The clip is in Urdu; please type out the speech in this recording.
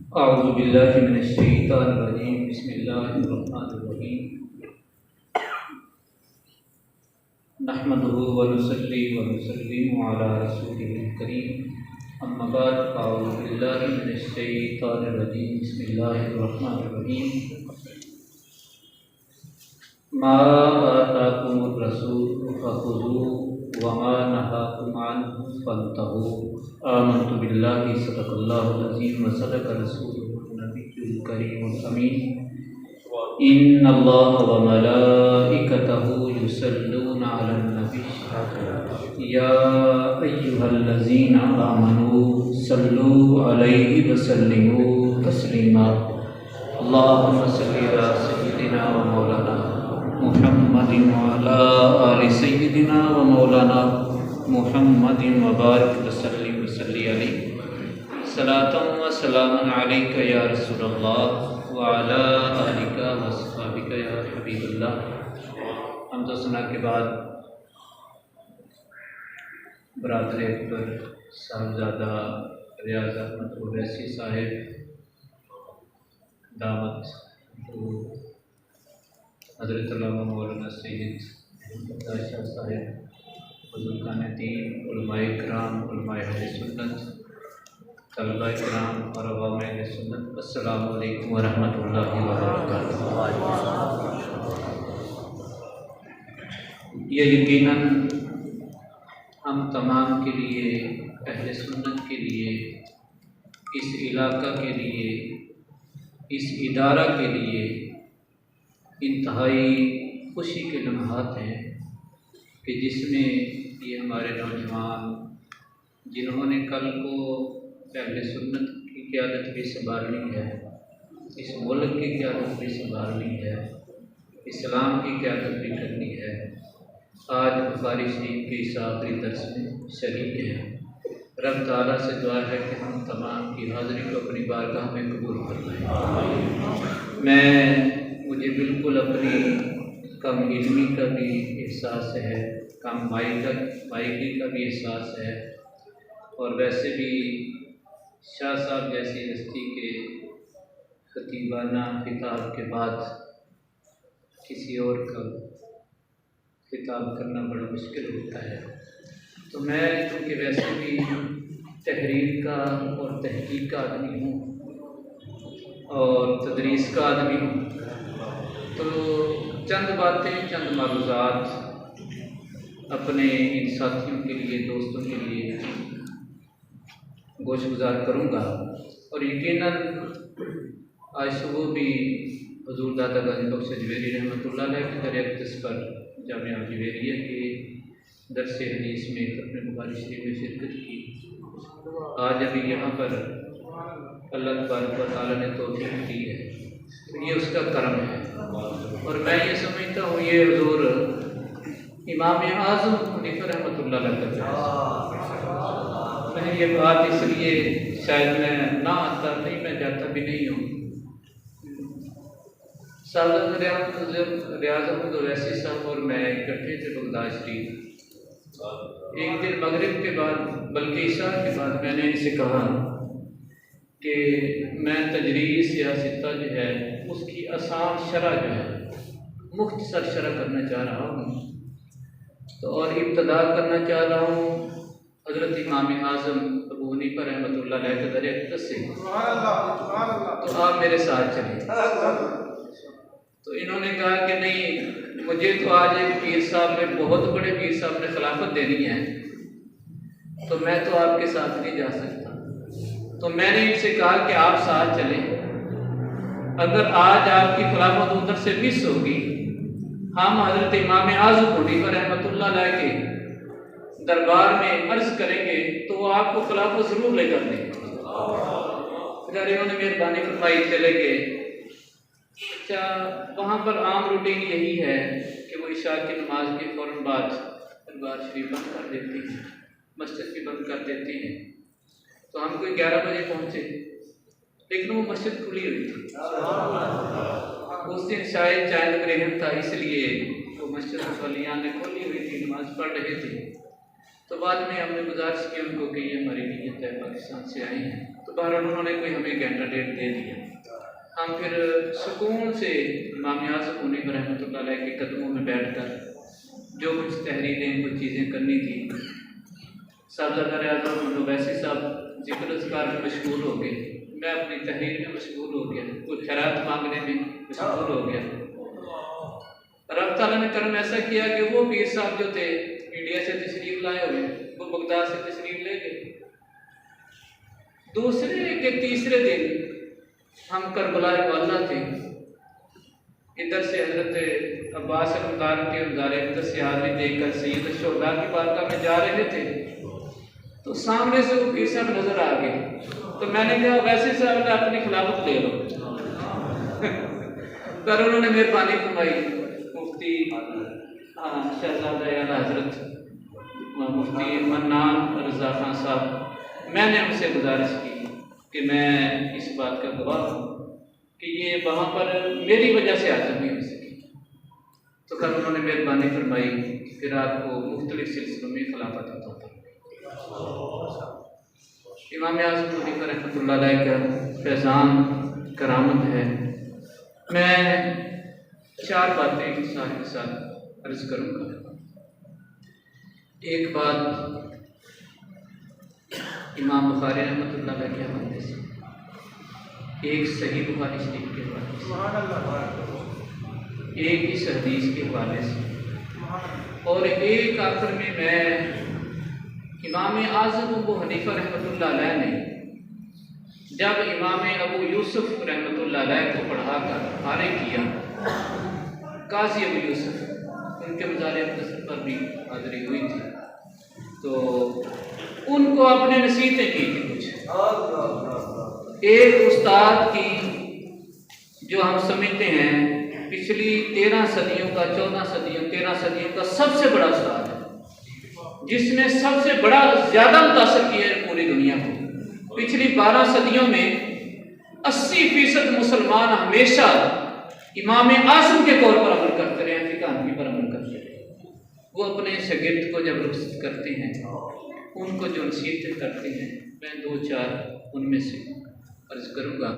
اعوذ باللہ من الشیطان الرجیم بسم اللہ الرحمن الرحیم نحمده ونصلی ونسلم علی رسوله الکریم اما بعد اعوذ باللہ من الشیطان الرجیم بسم اللہ الرحمن الرحیم ما آتاکم الرسول فخذوه وما نهاکم عنه فانتهوا آمنت باللہ صدق اللہ العظیم وصدق رسوله النبی الکریم الامین ان اللہ وملائکتہ یصلون علی النبی یا ایہا الذین آمنوا صلوا علیہ وسلموا تسلیما اللہم صلی علی سیدنا و مولانا محمد وعلی آل سیدنا و مولانا محمد وبارک وسلم وصلی علیہ صلاۃ و سلام علیک یا رسول اللہ وعلی آلک و صحابک یا حبیب اللہ۔ حمد و ثنا کے بعد برادر اکبر صاحبزادہ ریاض احمد اویسی صاحب دعوت حضرت علامہ مولانا سید احمد شاہ صاحب بزرگان دین، علماء کرام، علماء اہل سنت، طلباء کرام اور عوام اہل سنت، السلام علیکم ورحمۃ اللہ وبرکاتہ۔ یہ یقیناً ہم تمام کے لیے، اہل سنت کے لیے، اس علاقہ کے لیے، اس ادارہ کے لیے انتہائی خوشی کے لمحات ہیں کہ جس میں یہ ہمارے نوجوان جنہوں نے کل کو اہل سنت کی قیادت بھی سنبھالنی ہے، اس ملک کی قیادت بھی سنبھالنی ہے، اسلام کی قیادت بھی کرنی ہے، آج بخاری شریف کے اس آخری درس میں شریک ہیں۔ رب تعالیٰ سے دعا ہے کہ ہم تمام کی حاضری کو اپنی بارگاہ میں قبول فرمائیں۔ مجھے بالکل اپنی کم علمی کا بھی احساس ہے، کم مائیگی کا بھی احساس ہے، اور ویسے بھی شاہ صاحب جیسی ہستی کے خطیبانہ خطاب کے بعد کسی اور کا خطاب کرنا بڑا مشکل ہوتا ہے، تو میں چونکہ ویسے بھی تحریر کا اور تحقیق کا آدمی ہوں اور تدریس کا آدمی ہوں، تو چند باتیں، چند معروضات اپنے ان ساتھیوں کے لیے، دوستوں کے لیے گوش گزار کروں گا، اور یقیناً آج صبح بھی حضور دادا غازی بخش اجویری رحمۃ اللہ علیہ کے در اقدس پر جامعہ اجویریہ کے درس حدیث میں اپنے بخاری شریف میں شرکت کی۔ آج ابھی یہاں پر اللہ تبارک و تعالیٰ نے توفیق دی ہے، تو یہ اس کا کرم ہے، اور میں یہ سمجھتا ہوں یہ حضور امام اعظم حنیفہ رحمۃ اللہ علیہ کا میں یہ بات اس لیے شاید میں نہ آتا نہیں، میں جاتا بھی نہیں ہوں۔ صاحب ریاض احمد اویسی صاحب اور میں اکٹھے تھے بغداد شریف، ایک دن مغرب کے بعد بلکہ عشاء کے بعد میں نے ان سے کہا کہ میں تجریز یا ستہ جو ہے اس کی آسان شرح جو ہے مختصر شرح کرنا چاہ رہا ہوں، تو اور ابتدا کرنا چاہ رہا ہوں حضرت امام اعظم ابو حنیفہ رحمۃ اللہ علیہ کے در اقدس سے، تو آپ میرے ساتھ چلیں۔ تو انہوں نے کہا کہ نہیں، مجھے تو آج ایک پیر صاحب نے، بہت بڑے پیر صاحب نے خلافت دینی ہے، تو میں تو آپ کے ساتھ نہیں جا سکتا۔ تو میں نے ان سے کہا کہ آپ ساتھ چلیں، اگر آج آپ کی خلافت ادھر سے مس ہوگی، ہم حضرت امام اعظم حنیفہ رحمۃ اللہ علیہ کے دربار میں عرض کریں گے تو وہ آپ کو خلافت ضرور لے کر دیں گے۔ انہوں نے مہربانی فرمائی، چلے گئے۔ اچھا، وہاں پر عام روٹین یہی ہے کہ وہ عشاء کی نماز کے فوراً بعد دربار شریف بند کر دیتے ہیں، مسجد بھی بند کر دیتے ہیں، تو ہم کوئی 11 بجے پہنچے، لیکن وہ مسجد کھلی ہوئی تھی۔ اس دن شاید چاند گرہن تھا، اس لیے وہ مسجد مصلیان نے کھولی ہوئی تھی، نماز پڑھ رہے تھے۔ تو بعد میں ہم نے گزارش کی ان کو کہ یہ ہماری نیت ہے، پاکستان سے آئے ہیں، تو بہرحال انہوں نے کوئی ہمیں گھنٹہ ڈیڑھ دے دیا. ہم پھر سکون سے امام اعظم حنیفہ رحمۃ اللہ علیہ کے قدموں میں بیٹھ کر جو کچھ تحریریں کچھ چیزیں کرنی تھی. صاحبزادہ اعظم ویسی صاحب ذکر اذکار میں مشغول ہو گئے، میں اپنی تحریر میں مشغول ہو گیا، کوئی خیرات مانگنے میں مشغول ہو گیا. رب تعالیٰ نے کرم ایسا کیا کہ وہ پیر صاحب جو تھے انڈیا سے تشریف لائے ہوئے وہ بغداد سے تشریف لے گئے. دوسرے کے تیسرے دن ہم کربلا معلیٰ تھے، ادھر سے حضرت عباس المطار کے مزار اقدس سے حاضری دے کر سید الشہداء کی بارگاہ میں جا رہے تھے تو سامنے سے وہ پیر صاحب نظر آ گئے. تو میں نے کہا ویسے صاحب نے اپنی خلافت لے لو. پر انہوں نے مہربانی فرمائی، مفتی شہزادہ اعلیٰ حضرت مفتی منان رضا خان صاحب، میں نے ان سے گزارش کی کہ میں اس بات کا گواہ ہوں کہ یہ وہاں پر میری وجہ سے حاضر نہیں ہو سکی. تو پھر انہوں نے مہربانی فرمائی کہ رات کو مختلف سلسلوں میں خلافت عطا فرمائی. امام اعظم حنیفہ رحمۃ اللہ علیہ کا فیضان کرامت ہے. میں 4 باتیں اختصار کے ساتھ عرض کروں گا. ایک بات امام بخاری رحمۃ اللہ علیہ کے حوالے سے، ایک صحیح بخاری شریف کے حوالے سے، ایک اس حدیث کے حوالے سے، اور ایک آخر میں امام اعظم ابو حنیفہ رحمۃ اللہ علیہ نے جب امام ابو یوسف رحمۃ اللہ علیہ کو پڑھا کر فارغ کیا، قاضی ابو یوسف ان کے مزار اقدس پر بھی حاضری ہوئی تھی، تو ان کو اپنے نصیحتیں کی تھی کچھ. ایک استاد کی جو ہم سمجھتے ہیں پچھلی 13 صدیوں کا 14 صدیوں 13 صدیوں کا سب سے بڑا استاد ہے، جس نے سب سے بڑا زیادہ متاثر کیا ہے پوری دنیا کو. پچھلی 12 صدیوں میں 80% مسلمان ہمیشہ امام اعظم کے طور پر عمل کرتے رہے، فقہ حنفی پر عمل کرتے رہے. وہ اپنے شاگرد کو جب رخصت کرتے ہیں، ان کو جو نصیحتیں کرتے ہیں، میں 2-4 ان میں سے عرض کروں گا.